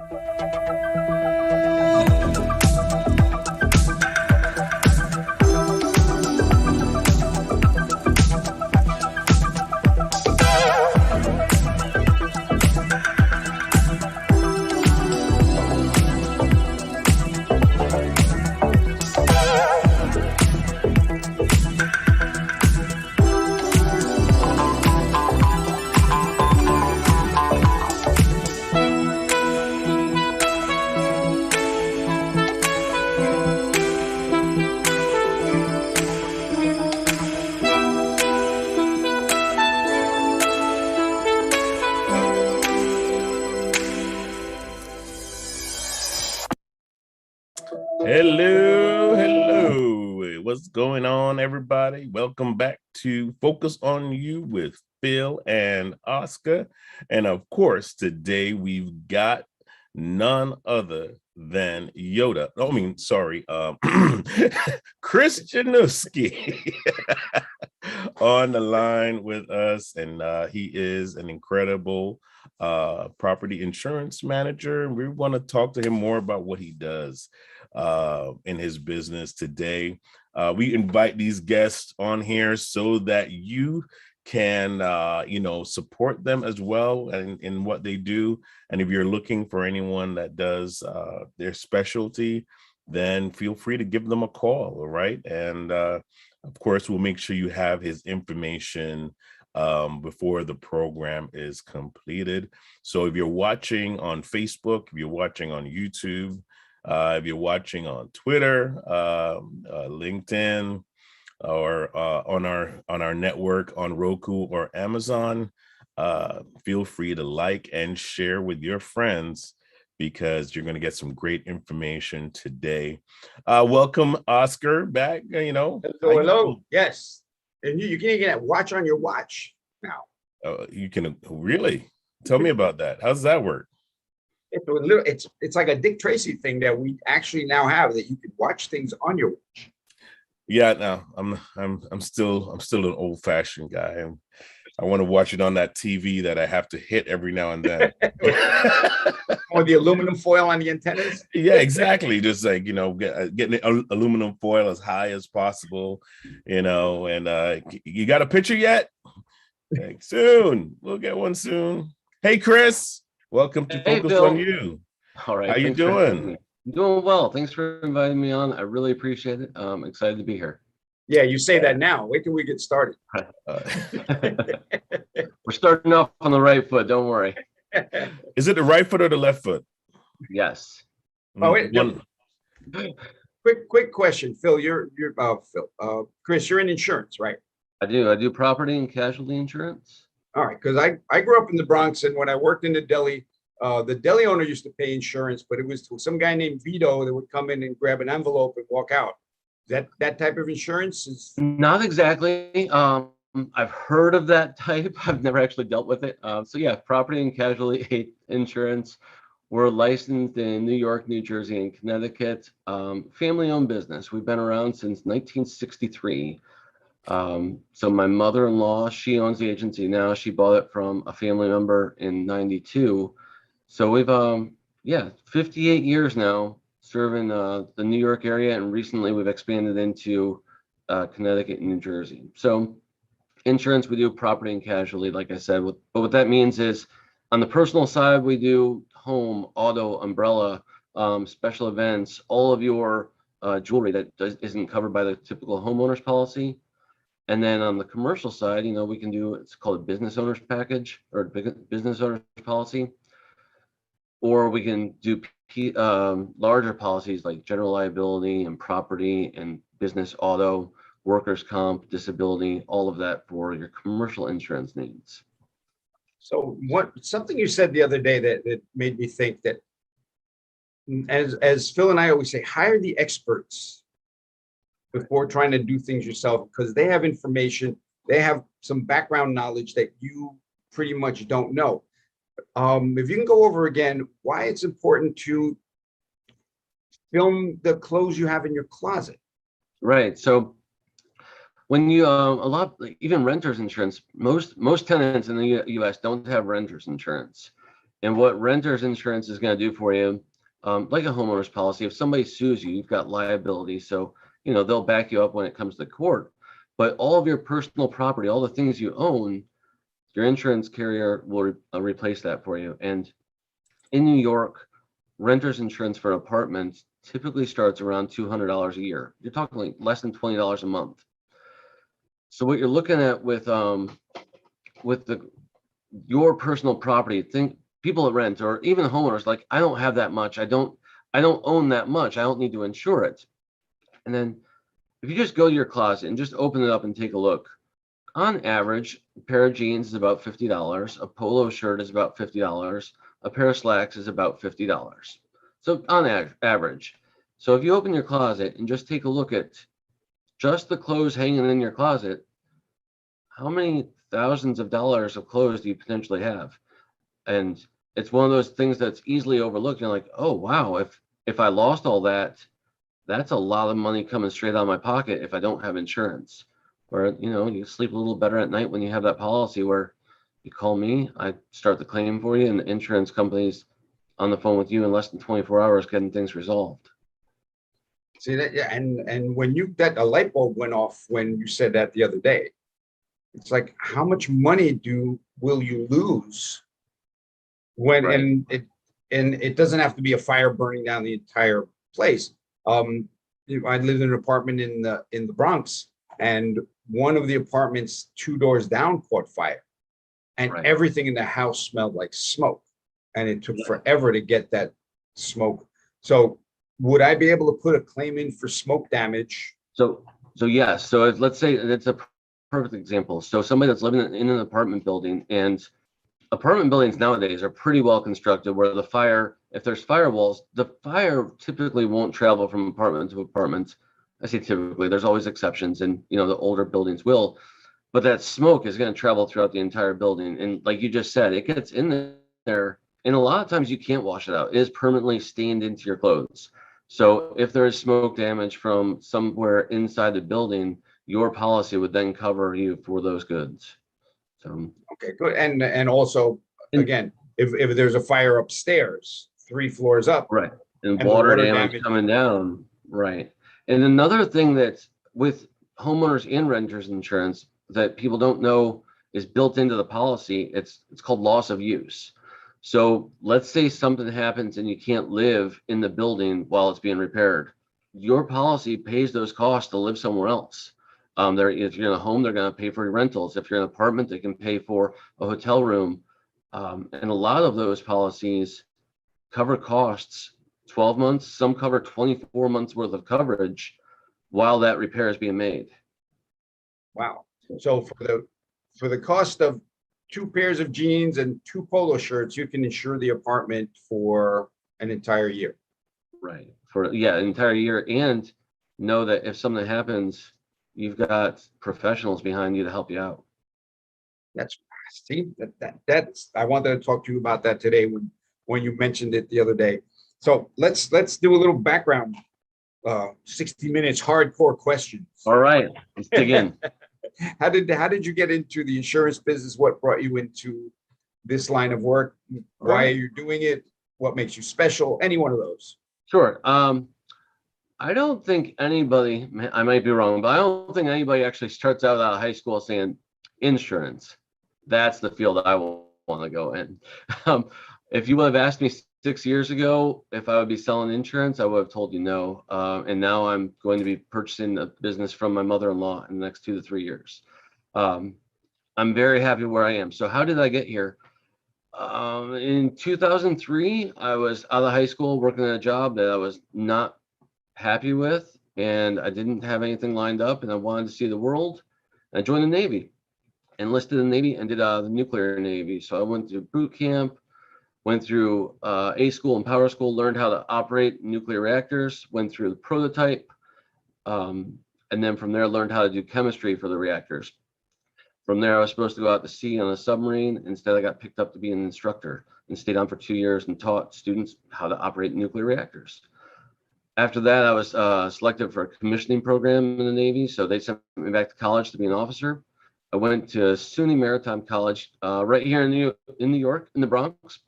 Hello. What's going on, everybody? Welcome back to Focus on You with Phil and Oscar. And of course, today we've got none other than Chris Januski on the line with us. And he is an incredible property insurance manager. And we want to talk to him more about what he does in his business today. We invite these guests on here so that you can support them as well in what they do. And if you're looking for anyone that does their specialty, then feel free to give them a call. All right. And of course, we'll make sure you have his information before the program is completed. So if you're watching on Facebook, if you're watching on YouTube, if you're watching on Twitter, LinkedIn, or on our network on Roku or Amazon, feel free to like and share with your friends because you're going to get some great information today. Welcome, Oscar, back. Hello. Yes, and you can get a watch on your watch now. You can really tell me about that. How does that work? It's like a Dick Tracy thing that we actually now have, that you can watch things on your watch. Yeah, no, I'm still an old-fashioned guy. I want to watch it on that TV that I have to hit every now and then. Or the aluminum foil on the antennas. Yeah, exactly. Just like, getting aluminum foil as high as possible, and you got a picture yet? Like, soon. We'll get one soon. Hey, Chris. Welcome to Focus Bill. on You. All right. How you doing? I'm doing well. Thanks for inviting me on. I really appreciate it. I'm excited to be here. Yeah, you say that now. Wait till we get started. We're starting off on the right foot. Don't worry. Is it the right foot or the left foot? Yes. Oh, wait. Quick question, Phil. Chris, you're in insurance, right? I do property and casualty insurance. All right, because I grew up in the Bronx, and when I worked in the deli owner used to pay insurance, but it was some guy named Vito that would come in and grab an envelope and walk out. That type of insurance is not exactly. I've heard of that type. I've never actually dealt with it. So yeah, property and casualty insurance. We're licensed in New York, New Jersey, and Connecticut. Family-owned business. We've been around since 1963. So my mother-in-law, she owns the agency now. She bought it from a family member in '92. So we've 58 years now serving the New York area, and recently we've expanded into Connecticut and New Jersey. So insurance, we do property and casualty, like I said. But what that means is, on the personal side, we do home, auto, umbrella, special events, all of your jewelry that isn't covered by the typical homeowner's policy. And then on the commercial side, we can do, it's called a business owner's package or business owner's policy. Or we can do larger policies like general liability and property and business auto, workers' comp, disability, all of that for your commercial insurance needs. So something you said the other day that made me think that, as Phil and I always say, hire the experts before trying to do things yourself, because they have information, they have some background knowledge that you pretty much don't know. If you can go over again why it's important to film the clothes you have in your closet. Right. So when you even renters insurance, most tenants in the U.S. don't have renters insurance, And what renter's insurance is going to do for you, like a homeowner's policy, if somebody sues you, you've got liability. So, they'll back you up when it comes to court. But all of your personal property, all the things you own, your insurance carrier will replace that for you. And in New York, renter's insurance for an apartment typically starts around $200 a year. You're talking like less than $20 a month. So what you're looking at with your personal property, think people that rent or even homeowners, like, I don't have that much. I don't own that much. I don't need to insure it. And then if you just go to your closet and just open it up and take a look, on average, a pair of jeans is about $50. A polo shirt is about $50. A pair of slacks is about $50. So on average. So if you open your closet and just take a look at just the clothes hanging in your closet, how many thousands of dollars of clothes do you potentially have? And it's one of those things that's easily overlooked. You're like, oh, wow, if I lost all that, that's a lot of money coming straight out of my pocket if I don't have insurance. Or, you sleep a little better at night when you have that policy where you call me, I start the claim for you, and the insurance company's on the phone with you in less than 24 hours getting things resolved. See that? Yeah. And when a light bulb went off when you said that the other day. It's like, how much money will you lose when, Right. and it doesn't have to be a fire burning down the entire place. I lived in an apartment in the Bronx, and one of the apartments 2 doors down caught fire, and Right. everything in the house smelled like smoke, and it took Yeah. forever to get that smoke. So would I be able to put a claim in for smoke damage? So yes. So let's say it's a perfect example. So somebody that's living in an apartment building, and apartment buildings nowadays are pretty well constructed where if there's firewalls, the fire typically won't travel from apartment to apartment. I say typically, there's always exceptions, and the older buildings will, but that smoke is going to travel throughout the entire building. And like you just said, it gets in there, and a lot of times you can't wash it out. It is permanently stained into your clothes. So if there is smoke damage from somewhere inside the building, your policy would then cover you for those goods. So Okay, good. And also, And- again, if there's a fire upstairs, 3 floors up, right, and and the water water damage damage. coming down, right. And another thing that with homeowners and renters insurance that people don't know is built into the policy, it's called loss of use. So let's say something happens and you can't live in the building while it's being repaired. Your policy pays those costs to live somewhere else. If you're in a home, they're going to pay for your rentals. If you're in an apartment, they can pay for a hotel room. And a lot of those policies cover costs 12 months, some cover 24 months worth of coverage while that repair is being made. Wow. So for the cost of 2 pairs of jeans and 2 polo shirts, you can insure the apartment for an entire year. Right. For an entire year, and know that if something happens, you've got professionals behind you to help you out. That's that's I wanted to talk to you about that today when you mentioned it the other day. So let's do a little background, 60 minutes hardcore questions. All right, let's dig in. How did you get into the insurance business? What brought you into this line of work? Why are you doing it? What makes you special? Any one of those. Sure. I don't think anybody, I might be wrong, but I don't think anybody actually starts out of high school saying insurance. That's the field I want to go in. If you would have asked me 6 years ago if I would be selling insurance, I would have told you no. And now I'm going to be purchasing a business from my mother-in-law in the next 2 to 3 years. I'm very happy where I am. So how did I get here? In 2003, I was out of high school working at a job that I was not happy with, and I didn't have anything lined up, and I wanted to see the world. I joined the Navy, enlisted in the Navy, and did the nuclear Navy. So I went through boot camp, went through A school and power school, learned how to operate nuclear reactors, went through the prototype, and then from there learned how to do chemistry for the reactors. From there, I was supposed to go out to sea on a submarine. Instead, I got picked up to be an instructor and stayed on for 2 years and taught students how to operate nuclear reactors. After that, I was selected for a commissioning program in the Navy, so they sent me back to college to be an officer. I went to SUNY Maritime College right here in New York, in the Bronx.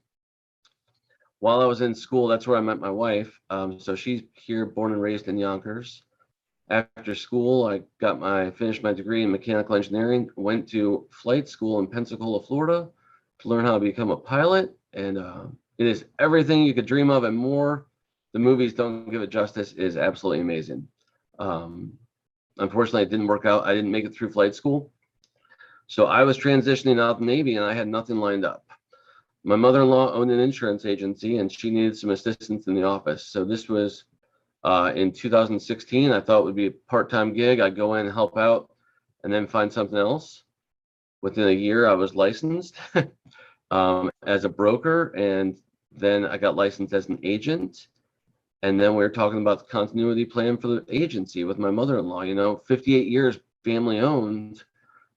while I was in school, that's where I met my wife. So she's here, born and raised in Yonkers. After school, I finished my degree in mechanical engineering, went to flight school in Pensacola, Florida, to learn how to become a pilot. And it is everything you could dream of and more. The movies don't give it justice. It is absolutely amazing. Unfortunately, it didn't work out. I didn't make it through flight school. So I was transitioning out of the Navy and I had nothing lined up. My mother-in-law owned an insurance agency and she needed some assistance in the office. So this was in 2016. I thought it would be a part-time gig. I'd go in and help out and then find something else. Within a year, I was licensed as a broker, and then I got licensed as an agent. And then we were talking about the continuity plan for the agency with my mother-in-law. You know, 58 years family owned.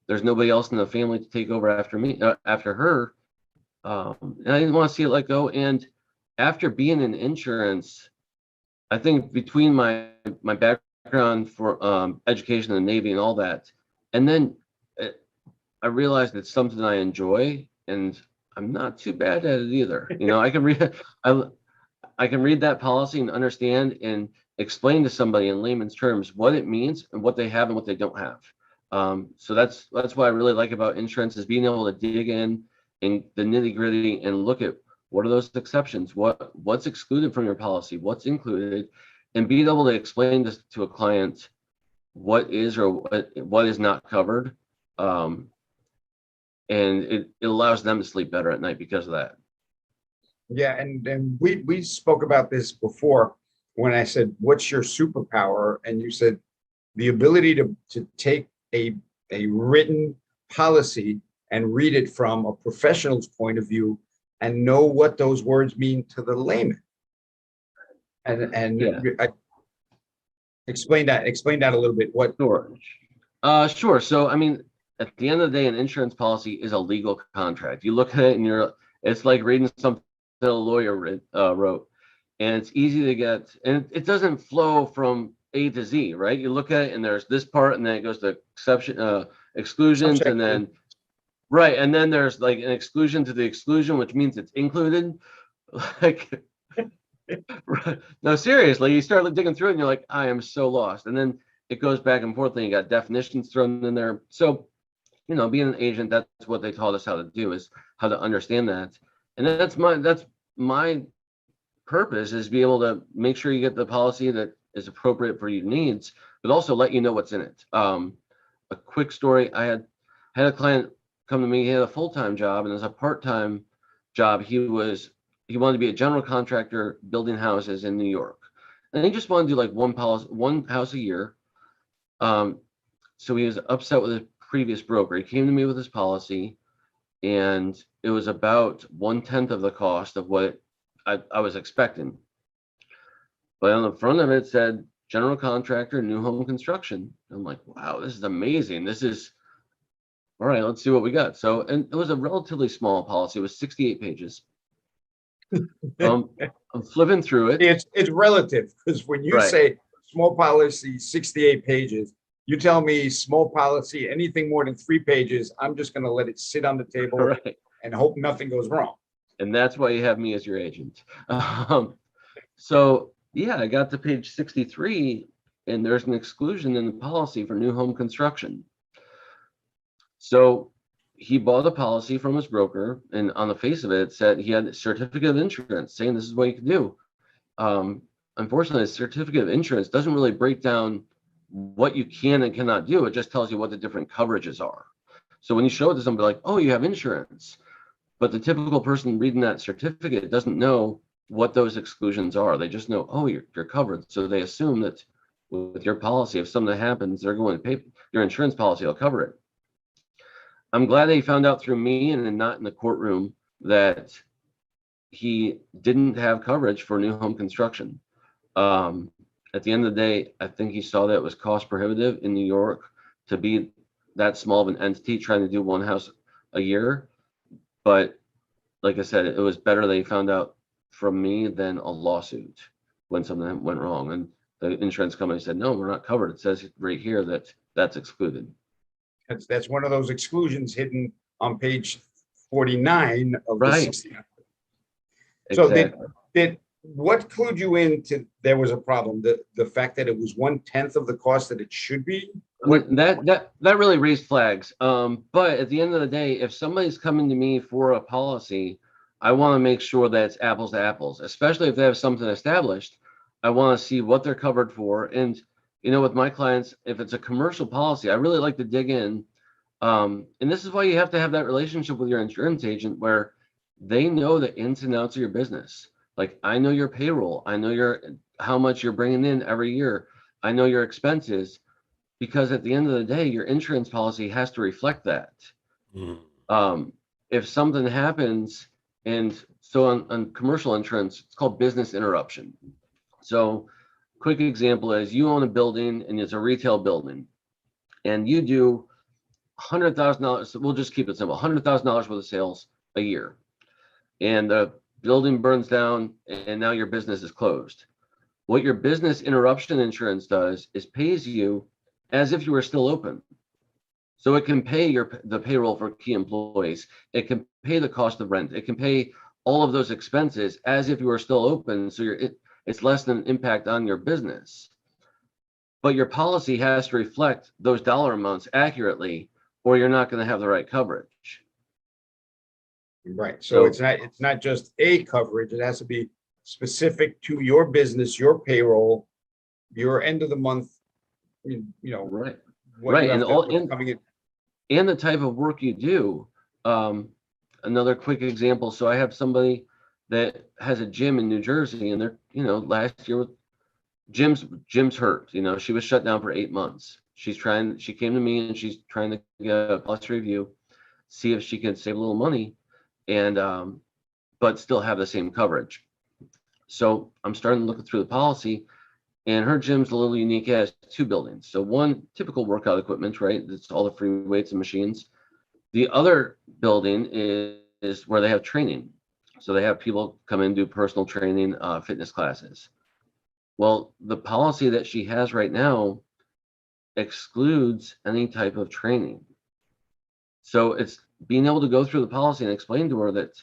There's nobody else in the family to take over after me, after her. And I didn't want to see it let go. And after being in insurance, I think between my background for education in the Navy and all that, and then I realized it's something I enjoy, and I'm not too bad at it either. You know, I can read that policy and understand and explain to somebody in layman's terms what it means and what they have and what they don't have. So that's what I really like about insurance, is being able to dig in the nitty gritty and look at what are those exceptions, what's excluded from your policy, what's included, and being able to explain this to a client what is or what is not covered. And it allows them to sleep better at night because of that. Yeah, and we spoke about this before when I said, what's your superpower? And you said the ability to take a written policy and read it from a professional's point of view and know what those words mean to the layman. And Yeah. Explain that a little bit. What? Sure. So, I mean, at the end of the day, an insurance policy is a legal contract. You look at it and it's like reading something a lawyer wrote, and it's easy to get, and it doesn't flow from A to Z, right? You look at it and there's this part, and then it goes to exclusions, and then right, and then there's like an exclusion to the exclusion, which means it's included. Like, no, seriously, you start digging through it and you're like, I am so lost. And then it goes back and forth, and you got definitions thrown in there. So, you know, being an agent, that's what they taught us how to do, is how to understand that. And that's my purpose, is be able to make sure you get the policy that is appropriate for your needs, but also let you know what's in it. A quick story: I had a client come to me. He had a full-time job, and as a part-time job, he wanted to be a general contractor building houses in New York, and he just wanted to do like one house a year. So he was upset with his previous broker. He came to me with his policy, and it was about 1/10 of the cost of what I was expecting. But on the front of it said general contractor, new home construction. I'm like, wow, this is amazing. This is all right. Let's see what we got. So, and it was a relatively small policy. It was 68 pages. I'm flipping through it. It's relative, because when you say small policy, 68 pages, you tell me small policy, anything more than 3 pages, I'm just going to let it sit on the table and hope nothing goes wrong. And that's why you have me as your agent. So yeah, I got to page 63, and there's an exclusion in the policy for new home construction. So he bought a policy from his broker, and on the face of it, it said he had a certificate of insurance saying this is what you can do. Unfortunately, a certificate of insurance doesn't really break down what you can and cannot do. It just tells you what the different coverages are. So when you show it to somebody, like, oh, you have insurance, but the typical person reading that certificate doesn't know what those exclusions are. They just know, oh, you're covered. So they assume that with your policy, if something happens, they're going to pay, your insurance policy will cover it. I'm glad that he found out through me and not in the courtroom that he didn't have coverage for new home construction. At the end of the day, I think he saw that it was cost prohibitive in New York to be that small of an entity trying to do one house a year. But like I said, it was better that he found out from me than a lawsuit when something went wrong. And the insurance company said, no, we're not covered. It says right here that that's excluded. That's one of those exclusions hidden on page 49 of the 69. So Exactly. what clued you into there was a problem? The fact that it was 1/10 of the cost that it should be? I mean, that really raised flags. But at the end of the day, if somebody's coming to me for a policy, I want to make sure that it's apples to apples, especially if they have something established. I want to see what they're covered for. And, with my clients, if it's a commercial policy, I really like to dig in. And this is why you have to have that relationship with your insurance agent where they know the ins and outs of your business. Like, I know your payroll, I know how much you're bringing in every year, I know your expenses, because at the end of the day, your insurance policy has to reflect that. Mm. If something happens, and so on commercial insurance, it's called business interruption. So, quick example is you own a building and it's a retail building, and you do $100,000. We'll just keep it simple: $100,000 worth of sales a year, and the building burns down, and now your business is closed. What your business interruption insurance does is pays you as if you were still open. So it can pay the payroll for key employees. It can pay the cost of rent. It can pay all of those expenses as if you were still open. So it's less than an impact on your business. But your policy has to reflect those dollar amounts accurately, or you're not going to have the right coverage. Right. So it's not just a coverage. It has to be specific to your business, your payroll, your end of the month, Right. what Right. you have And what's coming in. and the type of work you do. Another quick example. So I have somebody that has a gym in New Jersey, and they're, last year with Jim's hurt. She was shut down for 8 months. She came to me and she's trying to get a policy review, see if she can save a little money and but still have the same coverage. So I'm starting to look through the policy, and her gym's a little unique. It has 2 buildings. So one, typical workout equipment, right? It's all the free weights and machines. The other building is where they have training. So they have people come in, do personal training, fitness classes. Well, the policy that she has right now excludes any type of training. So it's being able to go through the policy and explain to her that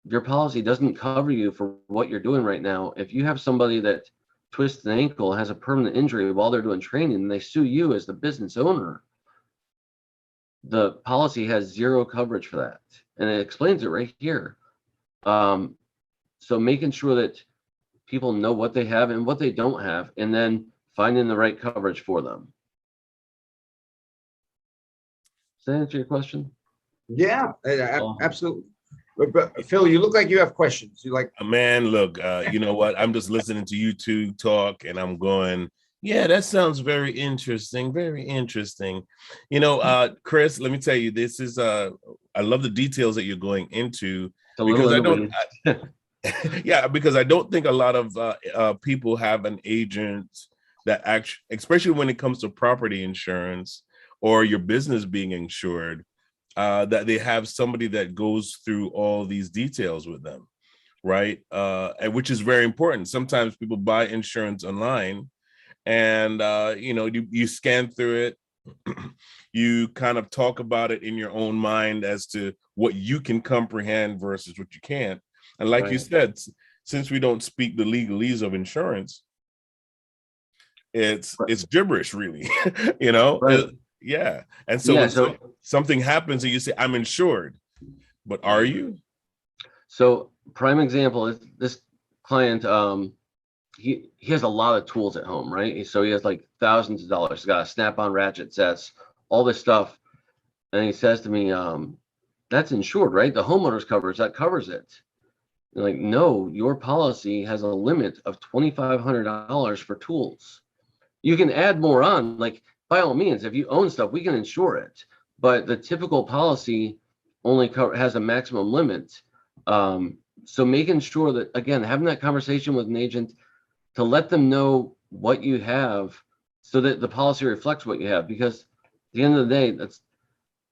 your policy doesn't cover you for what you're doing right now. If you have somebody that twists an ankle, has a permanent injury while they're doing training, and they sue you as the business owner, the policy has 0 coverage for that. And it explains it right here. So making sure that people know what they have and what they don't have, and then finding the right coverage for them. Does that answer your question? Yeah, absolutely. But Phil, you look like you have questions. You like, Man, look, you know what? I'm just listening to you two talk, and I'm going, yeah, that sounds very interesting. Very interesting. Chris, let me tell you, this is I love the details that you're going into, It's a little because in the weeds. yeah, because I don't think a lot of people have an agent that actually, especially when it comes to property insurance or your business being insured, that they have somebody that goes through all these details with them, right? And which is very important. Sometimes people buy insurance online, and you scan through it. You kind of talk about it in your own mind as to what you can comprehend versus what you can't. And like you said, since we don't speak the legalese of insurance, it's gibberish, really. Right. Yeah. And so when something happens and you say, I'm insured, but are you? So prime example is this client. He has a lot of tools at home, right? So he has like thousands of dollars. He's got a snap-on ratchet sets, all this stuff. And he says to me, that's insured, right? The homeowner's coverage, that covers it. I'm like, no, your policy has a limit of $2,500 for tools. You can add more on, like, by all means, if you own stuff, we can insure it. But the typical policy only has a maximum limit. So making sure that, again, having that conversation with an agent to let them know what you have so that the policy reflects what you have. Because at the end of the day, that's,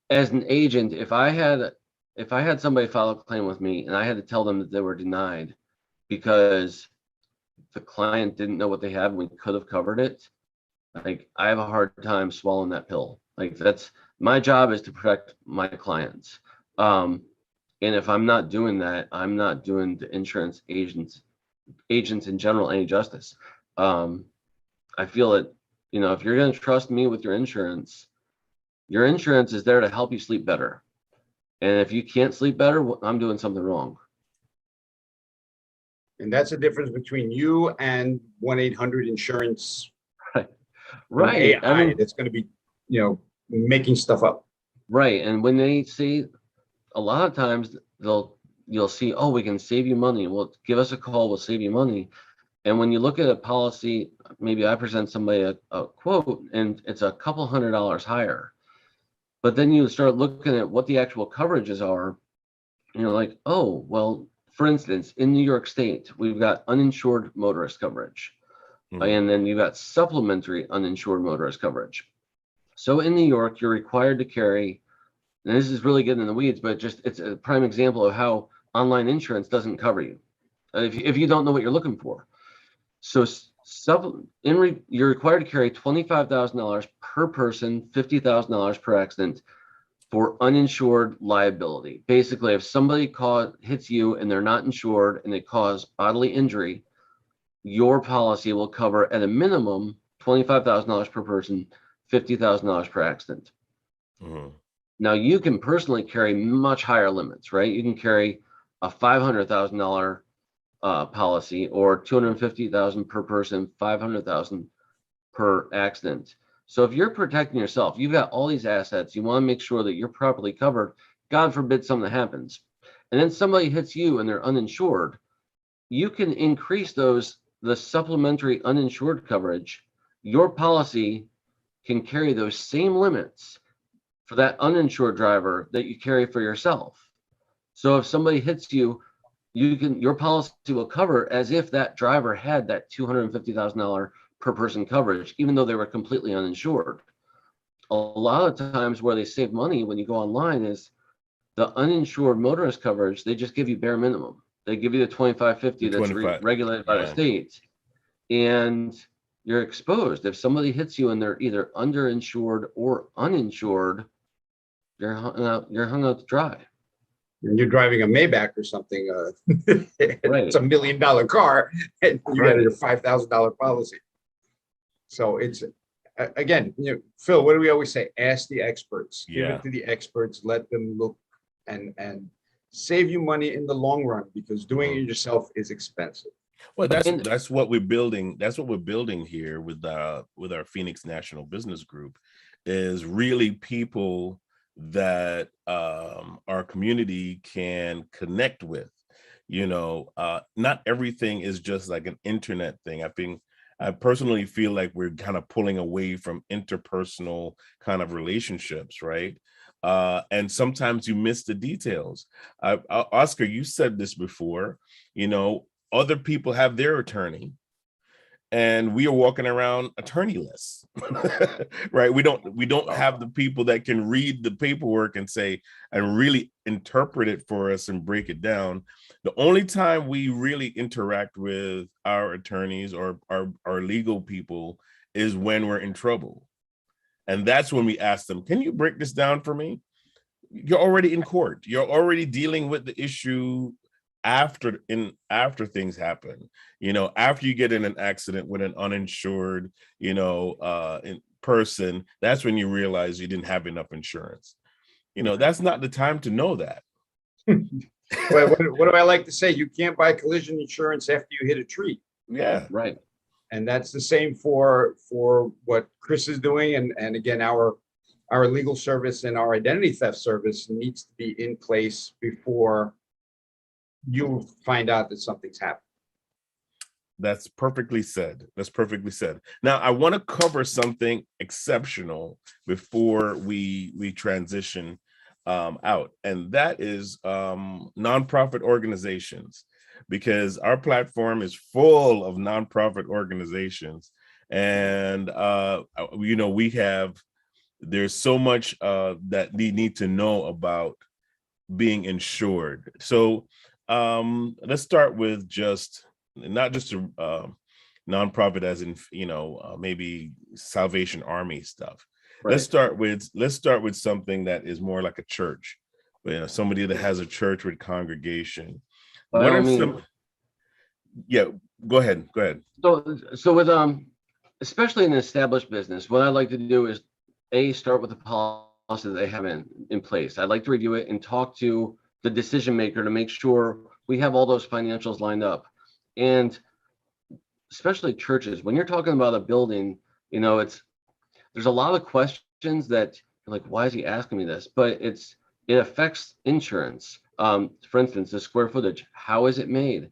as an agent, if I had somebody file a claim with me and I had to tell them that they were denied because the client didn't know what they had and we could have covered it, like, I have a hard time swallowing that pill. Like, that's my job, is to protect my clients. And And if I'm not doing that, I'm not doing the insurance agents in general any justice. I feel that, if you're going to trust me with your insurance is there to help you sleep better. And if you can't sleep better, I'm doing something wrong. And that's the difference between you and 1-800-insurance. Right. AI that's going to be, making stuff up. Right. And when they see, a lot of times you'll see, oh, we can save you money. Well, give us a call, we'll save you money. And when you look at a policy, maybe I present somebody a quote and it's a couple $100 higher. But then you start looking at what the actual coverages are, and you're like, oh, well, for instance, in New York State, we've got uninsured motorist coverage. And then you've got supplementary uninsured motorist coverage. So in New York, you're required to carry, and this is really getting in the weeds, but it's a prime example of how online insurance doesn't cover you if you don't know what you're looking for. So you're required to carry $25,000 per person, $50,000 per accident for uninsured liability. Basically, if somebody hits you and they're not insured and they cause bodily injury, your policy will cover at a minimum $25,000 per person, $50,000 per accident. Now you can personally carry much higher limits, right? You can carry a $500,000 policy or $250,000 per person, $500,000 per accident. So if you're protecting yourself, you've got all these assets, you want to make sure that you're properly covered. God forbid something happens, and then somebody hits you and they're uninsured. You can increase the supplementary uninsured coverage. Your policy can carry those same limits for that uninsured driver that you carry for yourself. So if somebody hits you, your policy will cover as if that driver had that $250,000 per person coverage, even though they were completely uninsured. A lot of times where they save money when you go online is the uninsured motorist coverage. They just give you bare minimum. They give you the $25.50 that's regulated by the state, and you're exposed. If somebody hits you and they're either underinsured or uninsured, you're hung out to dry. And you're driving a Maybach or something, Right. It's $1 million car, and you got your $5,000 policy. So it's, again, Phil, what do we always say? Ask the experts. Give it to the experts. Let them look and save you money in the long run, because doing it yourself is expensive. Well, that's what we're building. That's what we're building here with our Phoenix National Business Group, is really people that our community can connect with. Not everything is just like an internet thing. I personally feel like we're kind of pulling away from interpersonal kind of relationships, right? And sometimes you miss the details. Oscar, you said this before, other people have their attorney and we are walking around attorneyless, right? We don't have the people that can read the paperwork and really interpret it for us and break it down. The only time we really interact with our attorneys or our legal people is when we're in trouble. And that's when we ask them, can you break this down for me? You're already in court. You're already dealing with the issue after things happen, after you get in an accident with an uninsured, in person, that's when you realize you didn't have enough insurance. That's not the time to know that. Well, what do I like to say? You can't buy collision insurance after you hit a tree. Yeah. Right. And that's the same for what Chris is doing. And again, our legal service and our identity theft service needs to be in place before you find out that something's happened. That's perfectly said. Now, I want to cover something exceptional before we transition out, and that is nonprofit organizations, because our platform is full of nonprofit organizations, and there's so much that we need to know about being insured. So let's start with not just a nonprofit as in maybe Salvation Army stuff. Right. Let's start with something that is more like a church. somebody that has a church with congregation. By What all are means. some? Yeah, go ahead. Go ahead. So with especially in an established business, what I like to do is start with the policy that they have in place. I'd like to review it and talk to the decision maker to make sure we have all those financials lined up. And especially churches, when you're talking about a building, there's a lot of questions that you're like, why is he asking me this? But it affects insurance. For instance, the square footage, how is it made?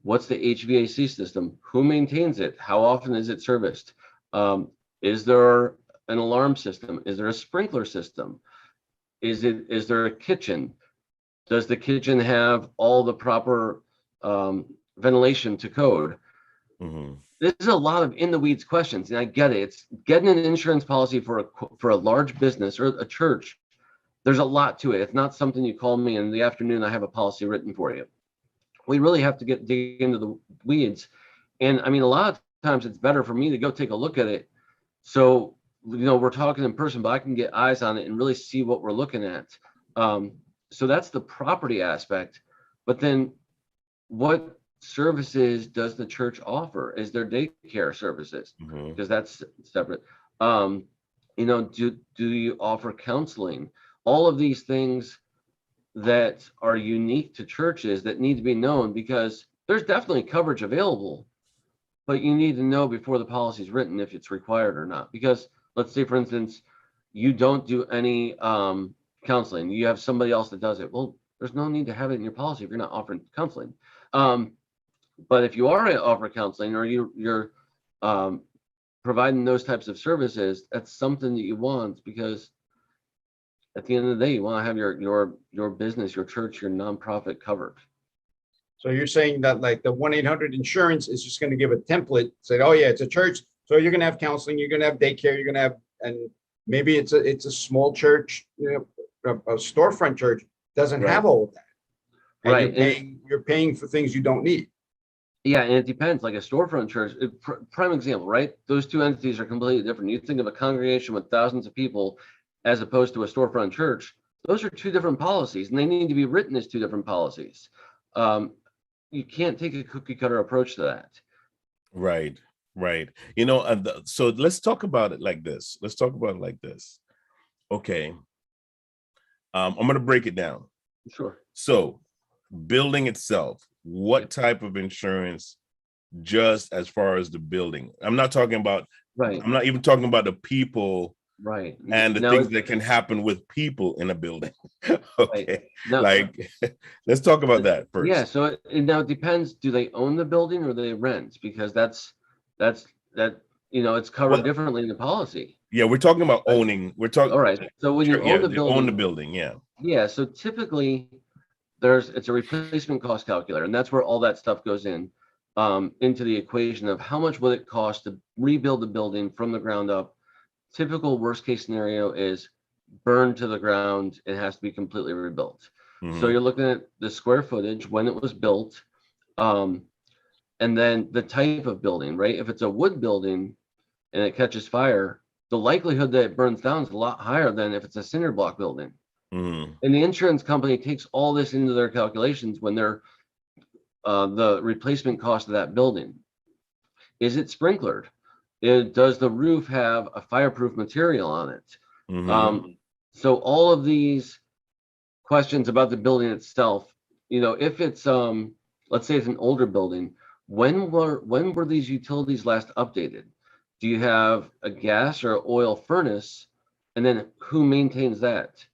What's the HVAC system? Who maintains it? How often is it serviced? Is there an alarm system? Is there a sprinkler system? Is there a kitchen? Does the kitchen have all the proper ventilation to code? Mhm. There's a lot of in the weeds questions, and I get it. It's getting an insurance policy for a large business or a church. There's a lot to it. It's not something you call me in the afternoon, I have a policy written for you. We really have to dig into the weeds. And I mean, a lot of times it's better for me to go take a look at it. So, we're talking in person, but I can get eyes on it and really see what we're looking at. So that's the property aspect. But then what services does the church offer? Is there daycare services? Mhm. Because that's separate. Do you offer counseling? All of these things that are unique to churches that need to be known, because there's definitely coverage available, but you need to know before the policy is written if it's required or not. Because let's say, for instance, you don't do any counseling, you have somebody else that does it. Well, there's no need to have it in your policy if you're not offering counseling. But if you are offering counseling, or you're providing those types of services, that's something that you want, because at the end of the day, you want to have your business, your church, your nonprofit covered. So you're saying that like the 1-800 insurance is just going to give a template, say, oh yeah, it's a church. So you're going to have counseling, you're going to have daycare, you're going to have, and maybe it's a small church, a storefront church doesn't have all of that. And Right. You're paying for things you don't need. Yeah, and it depends. Like a storefront church, prime example, right? Those two entities are completely different. You think of a congregation with thousands of people as opposed to a storefront church. Those are two different policies, and they need to be written as two different policies. You can't take a cookie cutter approach to that. Right. So let's talk about it like this. Okay. I'm going to break it down. Sure. So, building itself, what type of insurance, just as far as the building? I'm not talking about, Right. I'm not even talking about the people, right, and the things that can happen with people in a building. Okay. Right. Now, Let's talk about that first. Yeah. So now it depends. Do they own the building or they rent? Because that's it's covered differently in the policy. Yeah, we're talking about owning. We're talking. All right. So when you own the building, own the building. Yeah. Yeah. So typically, it's a replacement cost calculator, and that's where all that stuff goes into the equation of how much would it cost to rebuild the building from the ground up. Typical worst case scenario is burned to the ground. It has to be completely rebuilt. Mhm. So you're looking at the square footage when it was built, and then the type of building, right? If it's a wood building and it catches fire, the likelihood that it burns down is a lot higher than if it's a cinder block building. Mhm. And the insurance company takes all this into their calculations when they're the replacement cost of that building. Is it sprinklered? Does the roof have a fireproof material on it? Mhm. So all of these questions about the building itself, if it's let's say it's an older building, when were these utilities last updated? Do you have a gas or oil furnace? And then who maintains that?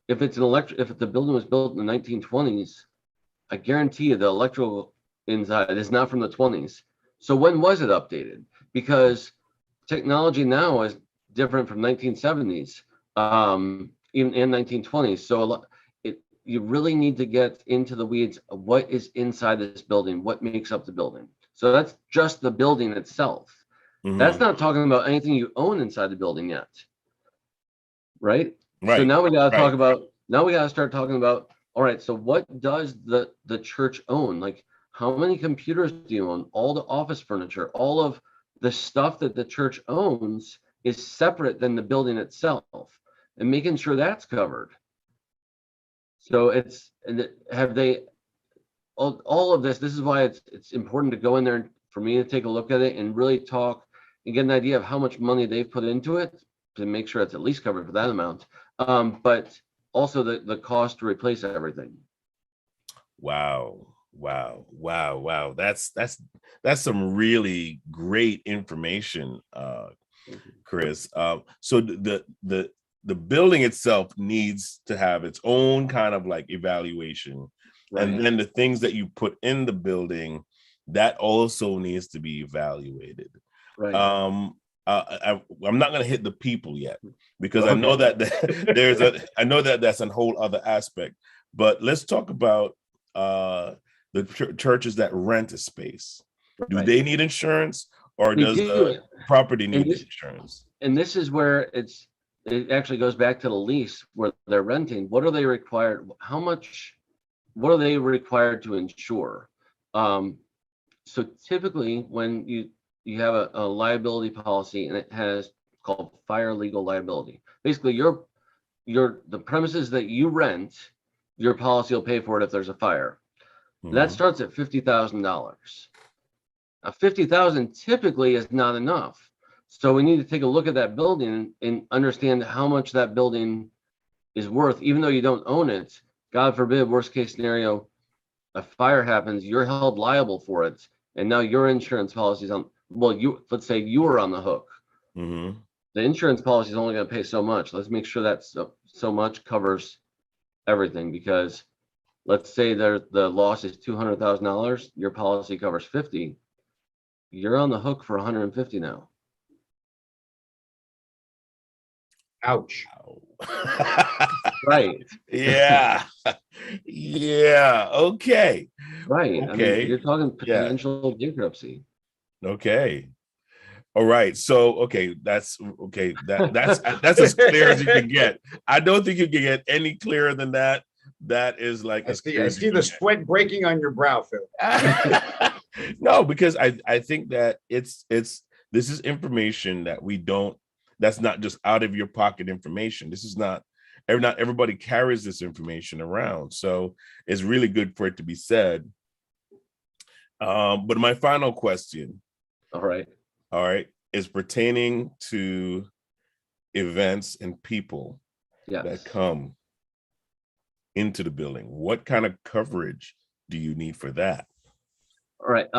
If it's if the building was built in the 1920s, I guarantee you the electrical inside is not from the 20s. So when was it updated? Because technology now is different from 1970s, even in 1920s. So you really need to get into the weeds of what is inside this building, what makes up the building. So that's just the building itself. Mhm. That's not talking about anything you own inside the building yet. Right? Right. So now we got to start talking about, all right, so what does the church own? Like, how many computers do you own? All the office furniture, all of the stuff that the church owns is separate than the building itself, and making sure that's covered. So have they, all of this is why it's important to go in there for me to take a look at it and really talk and get an idea of how much money they've put into it to make sure it's at least covered for that amount. But also the cost to replace everything. Wow. That's some really great information, Chris. So the building itself needs to have its own kind of like evaluation. Right. And then the things that you put in the building, that also needs to be evaluated. Right. I'm not going to hit the people yet, because Okay. I know that I know that that's a whole other aspect. But let's talk about the churches that rent a space. Do Right. they need insurance, or They does do. the property need this- insurance? And this is where it actually goes back to the lease where they're renting. What are they required? What are they required to insure? So typically when you have a liability policy and it has called fire legal liability, basically the premises that you rent, your policy will pay for it if there's a fire. That starts at $50,000. Now, $50,000 typically is not enough. So we need to take a look at that building and understand how much that building is worth, even though you don't own it. God forbid, worst case scenario, a fire happens, you're held liable for it. And now your insurance policy is let's say you were on the hook. Mm-hmm. The insurance policy is only going to pay so much. Let's make sure that so much covers everything, because let's say the loss is $200,000, your policy covers 50. You're on the hook for 150 now. Ouch. Right. Yeah. Okay. Right. I Okay. mean, you're talking Yeah. potential bankruptcy. Okay. All right. So, okay, that's okay. That's as clear as you can get. I don't think you can get any clearer than that. That is like I as clear see as you the can get. sweat breaking on your brow, Phil. No, because I think that this is information that that's not just out of your pocket information. This is not everybody carries this information around. So it's really good for it to be said. But my final question, All right. is pertaining to events and people Yes. that come into the building. What kind of coverage do you need for that? All right.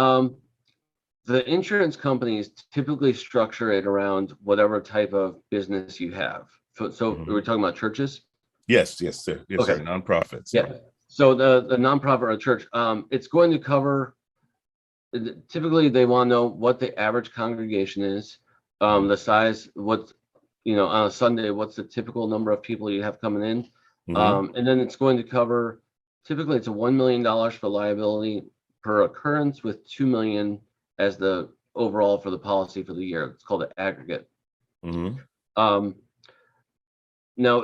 The insurance companies typically structure it around whatever type of business you have. So we're talking about churches? Yes, sir. Yes, sir. Okay. Nonprofits. Yeah. So the nonprofit or church, it's going to cover, typically they want to know what the average congregation is, the size, on a Sunday, what's the typical number of people you have coming in. And then it's going to cover, typically it's $1 million for liability per occurrence, with $2 million as the overall for the policy for the year. It's called the aggregate. Now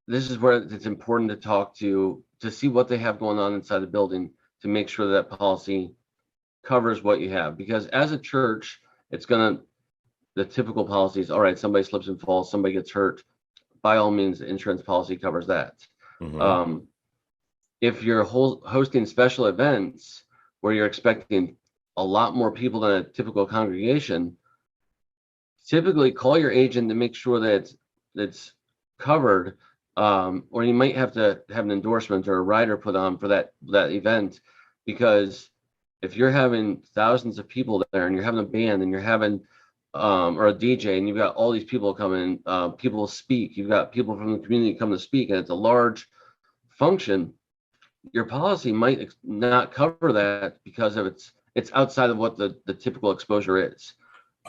this is where it's important to talk to see what they have going on inside the building, to make sure that policy covers what you have. Because as a church, the typical policies, all right, somebody slips and falls, somebody gets hurt, by all means, the insurance policy covers that. If you're hosting special events where you're expecting a lot more people than a typical congregation, typically call your agent to make sure that it's covered, or you might have to have an endorsement or a rider put on for that event. Because if you're having thousands of people there and you're having a band and you're having or a DJ and you've got all these people coming, people speak, you've got people from the community come to speak, and it's a large function, your policy might not cover that because of it's outside of what the typical exposure is.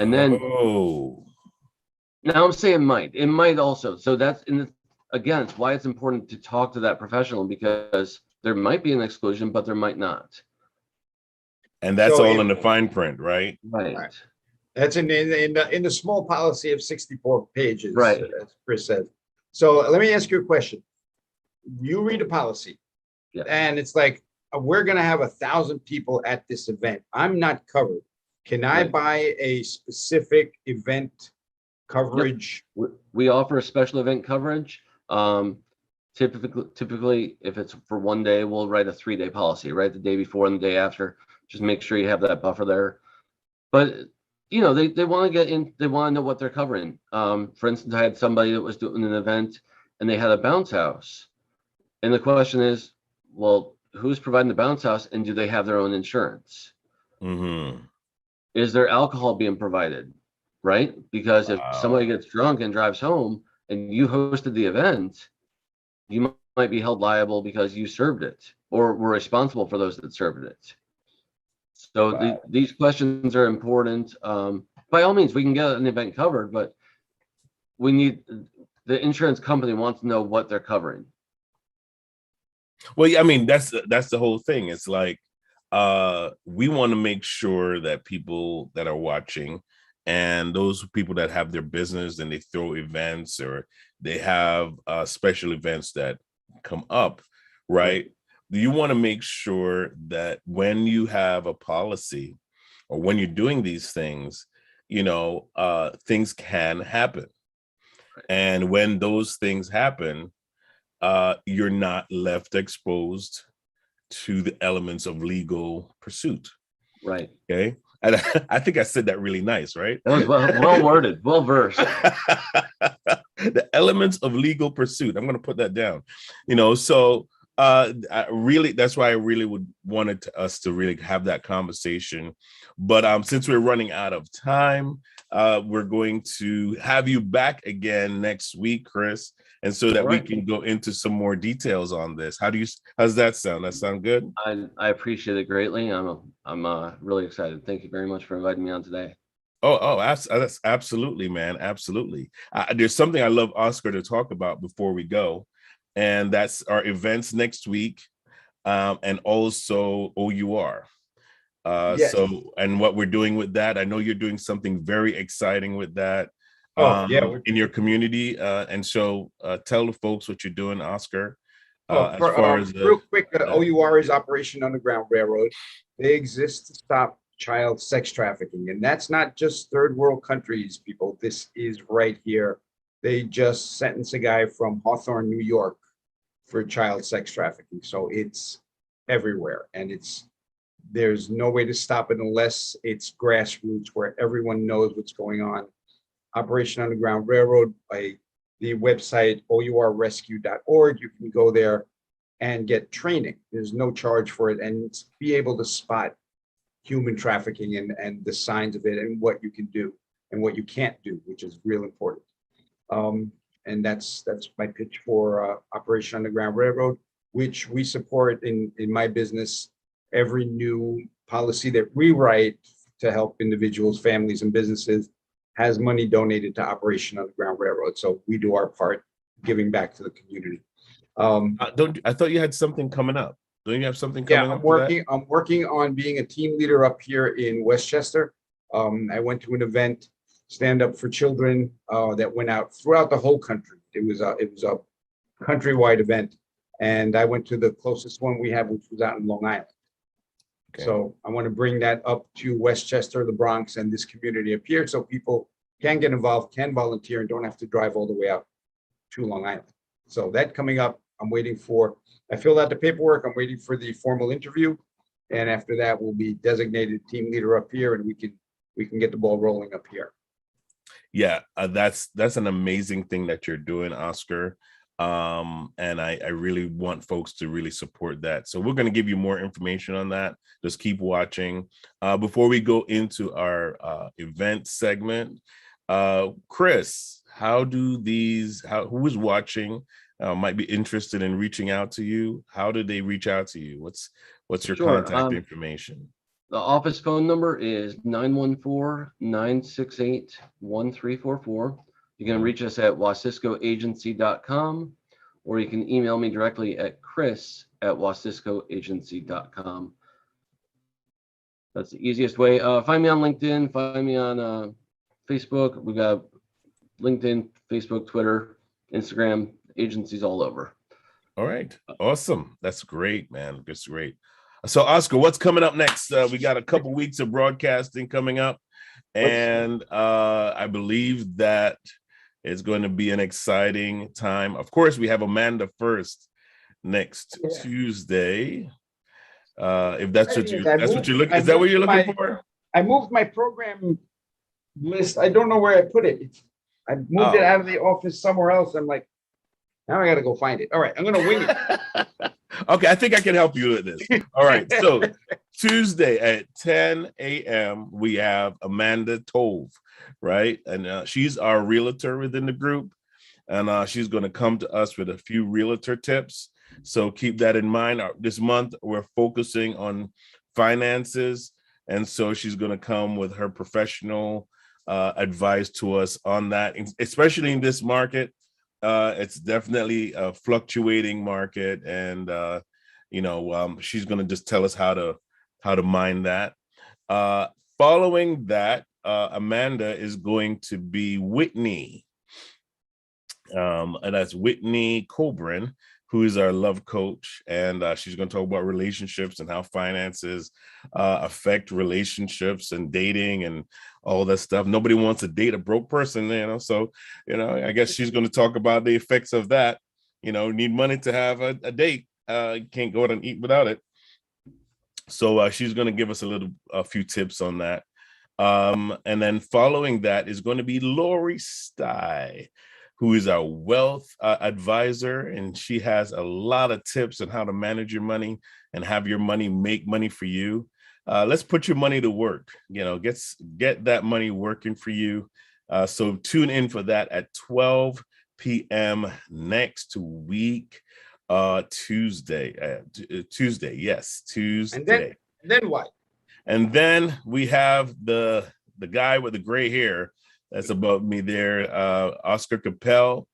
And then now I'm saying it might also. So that's again, it's why it's important to talk to that professional, because there might be an exclusion, but there might not. And that's all in the fine print, right? Right. That's in the small policy of 64 pages, right, as Chris said. So let me ask you a question. You read a policy, and it's like, we're going to have 1,000 people at this event. I'm not covered. Can I buy a specific event coverage? We offer a special event coverage. Typically, if it's for one day, we'll write a 3-day policy, right? The day before and the day after. Just make sure you have that buffer there. But they want to get in, they want to know what they're covering. For instance, I had somebody that was doing an event and they had a bounce house. And the question is, well, who's providing the bounce house and do they have their own insurance? Mm-hmm. Is there alcohol being provided? Right? Because if somebody Wow. gets drunk and drives home and you hosted the event, you might be held liable because you served it or were responsible for those that served it. So Wow. these questions are important. By all means, we can get an event covered, but we need the insurance company wants to know what they're covering. Well, yeah, I mean, that's the whole thing. It's like we want to make sure that people that are watching and those people that have their business and they throw events or they have special events that come up, right? You want to make sure that when you have a policy or when you're doing these things, things can happen. And when those things happen, you're not left exposed to the elements of legal pursuit. Right. Okay. And I think I said that really nice, right? That was well worded, well versed. The elements of legal pursuit. I'm going to put that down. So that's why I really wanted us to really have that conversation. But since we're running out of time, we're going to have you back again next week, Chris, and so that we can go into some more details on this. How's that sound? That sound good? I appreciate it greatly. I'm really excited. Thank you very much for inviting me on today. That's absolutely, man. Absolutely. There's something I love Oscar to talk about before we go, and that's our events next week, and also OUR. Yes. So, and what we're doing with that, I know you're doing something very exciting with that in your community. And so tell the folks what you're doing, Oscar. Real quick, OUR is Operation Underground Railroad. They exist to stop child sex trafficking. And that's not just third world countries, people. This is right here. They just sentenced a guy from Hawthorne, New York for child sex trafficking. So it's everywhere. And there's no way to stop it unless it's grassroots where everyone knows what's going on. Operation Underground Railroad, by the website OURrescue.org. You can go there and get training. There's no charge for it, and be able to spot human trafficking and the signs of it and what you can do and what you can't do, which is real important. And that's my pitch for Operation Underground Railroad, which we support in my business. Every new policy that we write to help individuals, families, and businesses has money donated to Operation Underground Railroad. So we do our part, giving back to the community. I thought you had something coming up. Don't you have something coming up? I'm working on being a team leader up here in Westchester. I went to an event, Stand Up for Children, that went out throughout the whole country. It was a countrywide event, and I went to the closest one we have, which was out in Long Island. Okay. So I want to bring that up to Westchester, the Bronx, and this community up here, so people can get involved, can volunteer, and don't have to drive all the way out to Long Island. So that coming up. I filled out the paperwork. I'm waiting for the formal interview, and after that, we'll be designated team leader up here, and we can get the ball rolling up here. Yeah, that's an amazing thing that you're doing, Oscar. And I really want folks to really support that. So we're going to give you more information on that. Just keep watching. Before we go into our event segment, Chris, who is watching might be interested in reaching out to you? How do they reach out to you? What's your contact information? The office phone number is 914-968-1344. You can reach us at wasiczkoagency.com, or you can email me directly at chris@wasiczkoagency.com. That's the easiest way. Find me on LinkedIn, find me on Facebook. We've got LinkedIn, Facebook, Twitter, Instagram, agencies all over. All right. Awesome. That's great, man. That's great. So Oscar, what's coming up next? We got a couple weeks of broadcasting coming up. And I believe that It's going to be an exciting time. Of course, we have Amanda first next Tuesday. If that's what you, that's what you're looking. Is that what you're looking for? I moved my program list. I don't know where I put it. I moved it out of the office somewhere else. I'm like, now I got to go find it. All right, I'm going to wing it. Okay, I think I can help you with this. All right, so Tuesday at 10 a.m. we have Amanda Tove, right? And she's our realtor within the group, and she's going to come to us with a few realtor tips. So keep that in mind. This month we're focusing on finances, and so she's going to come with her professional advice to us on that, especially in this market. It's definitely a fluctuating market, and she's going to just tell us how to mine that. Following that, Amanda is going to be Whitney, and that's Whitney Colbrin, who is our love coach, and she's going to talk about relationships and how finances affect relationships and dating and all that stuff. Nobody wants to date a broke person, so, I guess she's going to talk about the effects of that. Need money to have a date. You can't go out and eat without it. So she's going to give us a few tips on that. And then following that is going to be Lori Stye, who is our wealth advisor, and she has a lot of tips on how to manage your money and have your money make money for you. Let's put your money to work, get that money working for you. So tune in for that at 12 p.m. next week, Tuesday. Yes, Tuesday. And then what? And then we have the guy with the gray hair that's above me there, Oscar Capel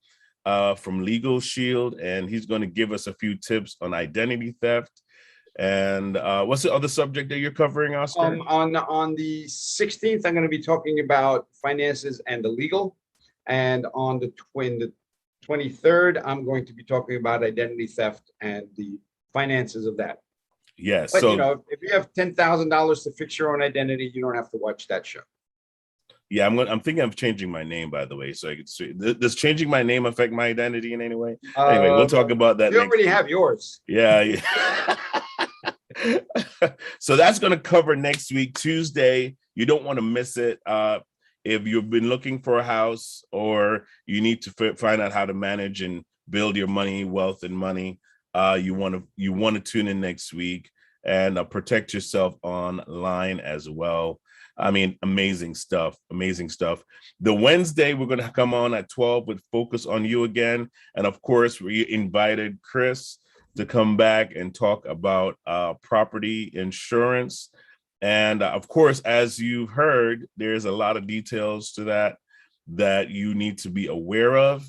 from Legal Shield, and he's going to give us a few tips on identity theft. And what's the other subject that you're covering, Oscar? On the 16th, I'm going to be talking about finances and the legal. And on the 23rd, I'm going to be talking about identity theft and the finances of that. Yes. But, so if you have $10,000 to fix your own identity, you don't have to watch that show. Yeah, I'm thinking of changing my name, by the way, so I could see. Does changing my name affect my identity in any way? Anyway, we'll talk about that. You already have yours. Yeah. So that's going to cover next week, Tuesday. You don't want to miss it. If you've been looking for a house, or you need to find out how to manage and build your money, wealth, and money, you want to tune in next week and protect yourself online as well. I mean, amazing stuff. The Wednesday, we're going to come on at 12 with Focus on You again. And of course, we invited Chris to come back and talk about property insurance. And of course, as you've heard, there's a lot of details to that you need to be aware of.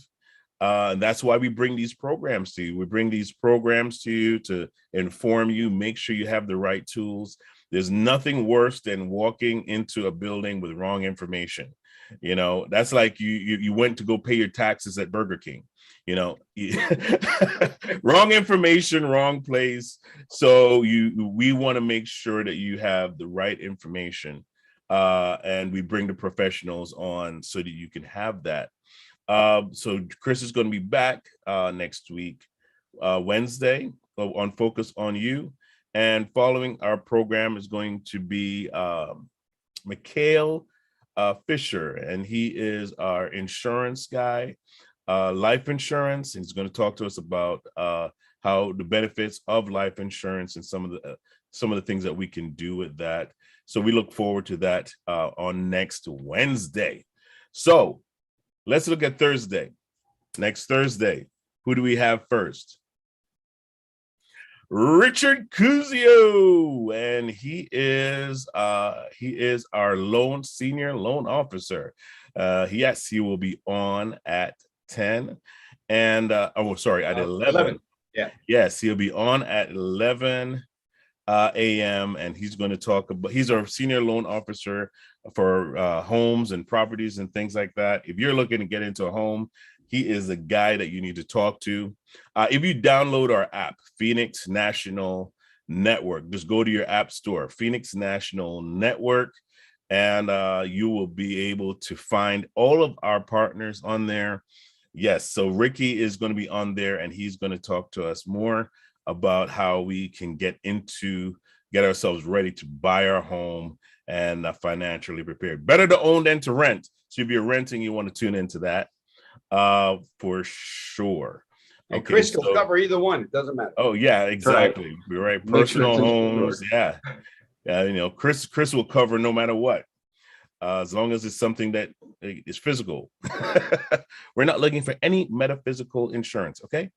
And that's why we bring these programs to you. We bring these programs to you to inform you, make sure you have the right tools. There's nothing worse than walking into a building with wrong information. That's like you went to go pay your taxes at Burger King. Wrong information, wrong place. So we want to make sure that you have the right information, and we bring the professionals on so that you can have that. So Chris is going to be back next week, Wednesday, on Focus on You. And following our program is going to be Mikhail Fisher, and he is our insurance guy, life insurance. He's going to talk to us about how the benefits of life insurance and some of the things that we can do with that. So we look forward to that on next Wednesday. So let's look at Thursday. Next Thursday, who do we have first? Richard Cusio, and he is our senior loan officer. Yes, he will be on at 10, and at 11. Yeah. Yes, he'll be on at 11 a.m. and he's going to talk about. He's our senior loan officer for homes and properties and things like that. If you're looking to get into a home, he is the guy that you need to talk to. If you download our app, Phoenix National Network, just go to your app store, Phoenix National Network, and you will be able to find all of our partners on there. Yes, so Ricky is going to be on there, and he's going to talk to us more about how we can get ourselves ready to buy our home and financially prepared. Better to own than to rent. So if you're renting, you want to tune into that for sure. And Okay, Chris will so cover either one. It doesn't matter. oh yeah, exactly. You're right. Make sure Personal it's homes, yeah. Yeah, Chris will cover no matter what. As long as it's something that is physical. We're not looking for any metaphysical insurance, okay?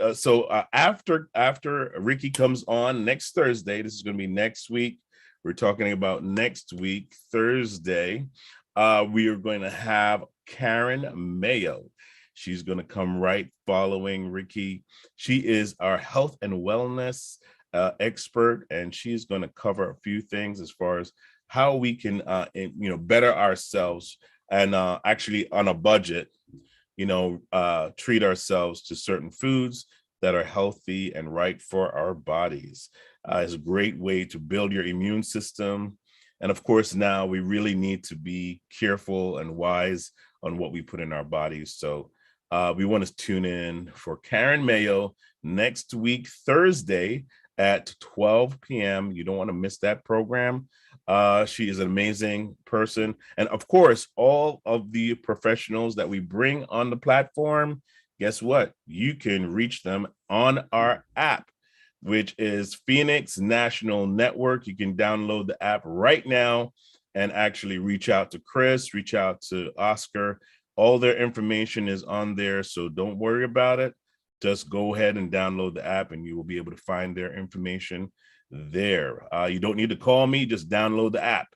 So after Ricky comes on next Thursday, this is going to be next week. We're talking about next week, Thursday. We are going to have Karen Mayo. She's going to come right following Ricky. She is our health and wellness expert, and she's going to cover a few things as far as how we can better ourselves and actually on a budget, treat ourselves to certain foods that are healthy and right for our bodies. It's a great way to build your immune system. And of course, now we really need to be careful and wise on what we put in our bodies. So we want to tune in for Karen Mayo next week, Thursday at 12 p.m. You don't want to miss that program. She is an amazing person. And of course, all of the professionals that we bring on the platform, guess what? You can reach them on our app, which is Phoenix National Network. You can download the app right now and actually reach out to Chris, reach out to Oscar. All their information is on there, so don't worry about it. Just go ahead and download the app and you will be able to find their information there. You don't need to call me, just download the app.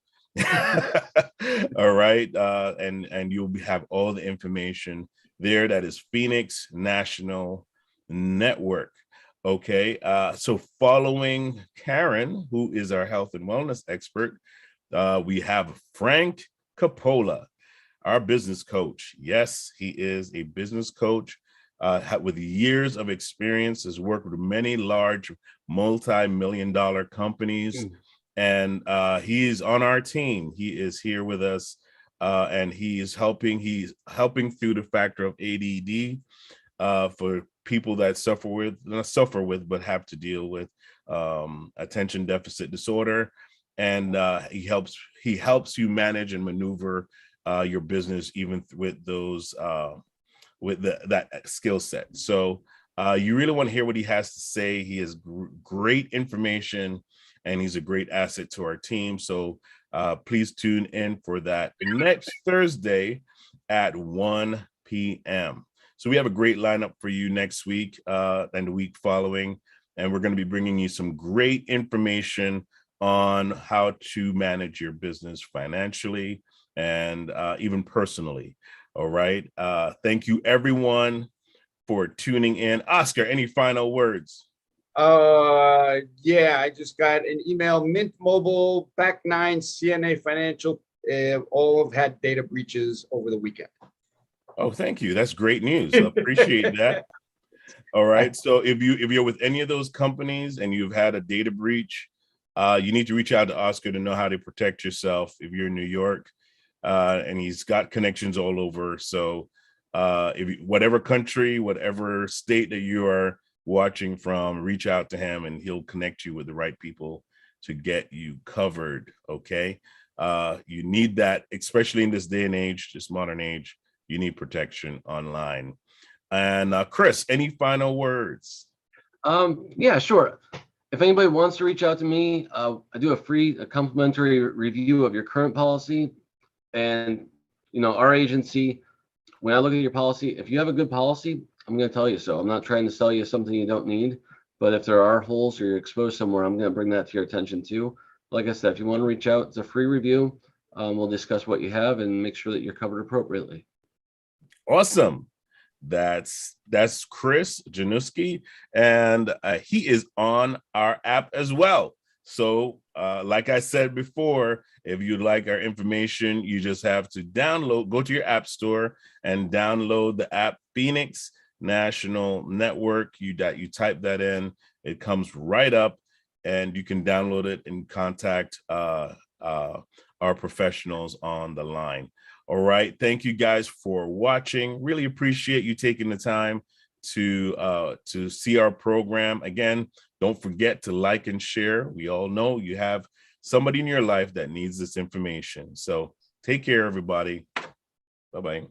All right. And you'll have all the information there. That is Phoenix National Network. Okay. So following Karen, who is our health and wellness expert, we have Frank Capola, our business coach. Yes, he is a business coach with years of experience, has worked with many large multi-million-dollar companies. And he's on our team. He is here with us, and he's helping through the factor of ADD for people that not have to deal with attention deficit disorder. And he helps you manage and maneuver your business even with those that skill set. So you really want to hear what he has to say. He has great information, and he's a great asset to our team. So please tune in for that next Thursday at 1 p.m. So we have a great lineup for you next week and the week following. And we're going to be bringing you some great information on how to manage your business financially and even personally. All right. Thank you, everyone, for tuning in. Oscar, any final words? Yeah, I just got an email. Mint Mobile, Back 9, CNA Financial, all have had data breaches over the weekend. Oh, thank you. That's great news. I appreciate that. All right. So if you're with any of those companies and you've had a data breach, you need to reach out to Oscar to know how to protect yourself if you're in New York. And he's got connections all over. So whatever country, whatever state that you are watching from, reach out to him and he'll connect you with the right people to get you covered. Okay. You need that, especially in this day and age, this modern age. You need protection online. And Chris, any final words? Yeah, sure. If anybody wants to reach out to me, I do a complimentary review of your current policy. And, our agency, when I look at your policy, if you have a good policy, I'm going to tell you so. I'm not trying to sell you something you don't need, but if there are holes or you're exposed somewhere, I'm going to bring that to your attention too. Like I said, if you want to reach out, it's a free review. We'll discuss what you have and make sure that you're covered appropriately. Awesome. That's Chris Januski, and he is on our app as well. So like I said before, if you'd like our information, you just have to go to your app store and download the app Phoenix National Network. You type that in, it comes right up, and you can download it and contact our professionals on the line. All right. Thank you guys for watching. Really appreciate you taking the time to see our program. Again, don't forget to like and share. We all know you have somebody in your life that needs this information. So take care, everybody. Bye-bye.